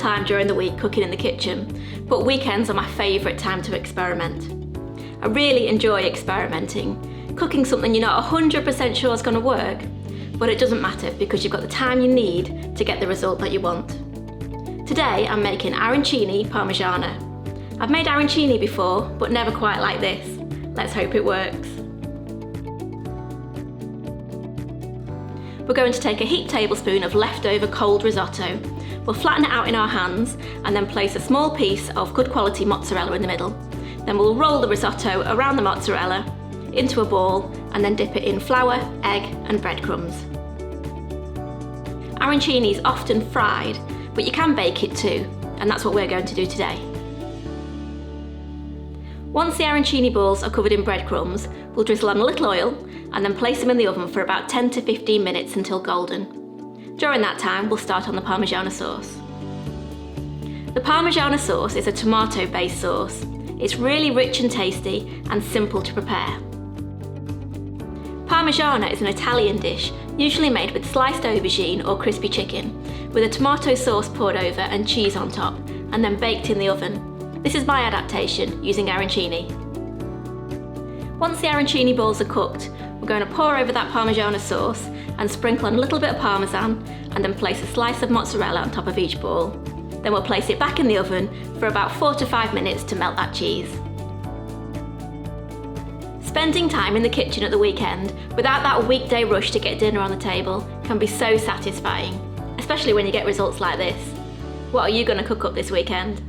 time during the week cooking in the kitchen, but weekends are my favourite time to experiment. I really enjoy experimenting, cooking something you're not 100% sure is going to work, but it doesn't matter because you've got the time you need to get the result that you want. Today I'm making Arancini Parmigiana. I've made arancini before, but never quite like this. Let's hope it works. We're going to take a heaped tablespoon of leftover cold risotto. We'll flatten it out in our hands and then place a small piece of good quality mozzarella in the middle. Then we'll roll the risotto around the mozzarella into a ball and then dip it in flour, egg and breadcrumbs. Arancini is often fried, but you can bake it too, and that's what we're going to do today. Once the arancini balls are covered in breadcrumbs, we'll drizzle on a little oil and then place them in the oven for about 10 to 15 minutes until golden. During that time, we'll start on the Parmigiana sauce. The Parmigiana sauce is a tomato-based sauce. It's really rich and tasty and simple to prepare. Parmigiana is an Italian dish, usually made with sliced aubergine or crispy chicken, with a tomato sauce poured over and cheese on top, and then baked in the oven. This is my adaptation, using arancini. Once the arancini balls are cooked, we're going to pour over that Parmigiana sauce and sprinkle on a little bit of parmesan, and then place a slice of mozzarella on top of each ball. Then we'll place it back in the oven for about 4 to 5 minutes to melt that cheese. Spending time in the kitchen at the weekend without that weekday rush to get dinner on the table can be so satisfying, especially when you get results like this. What are you going to cook up this weekend?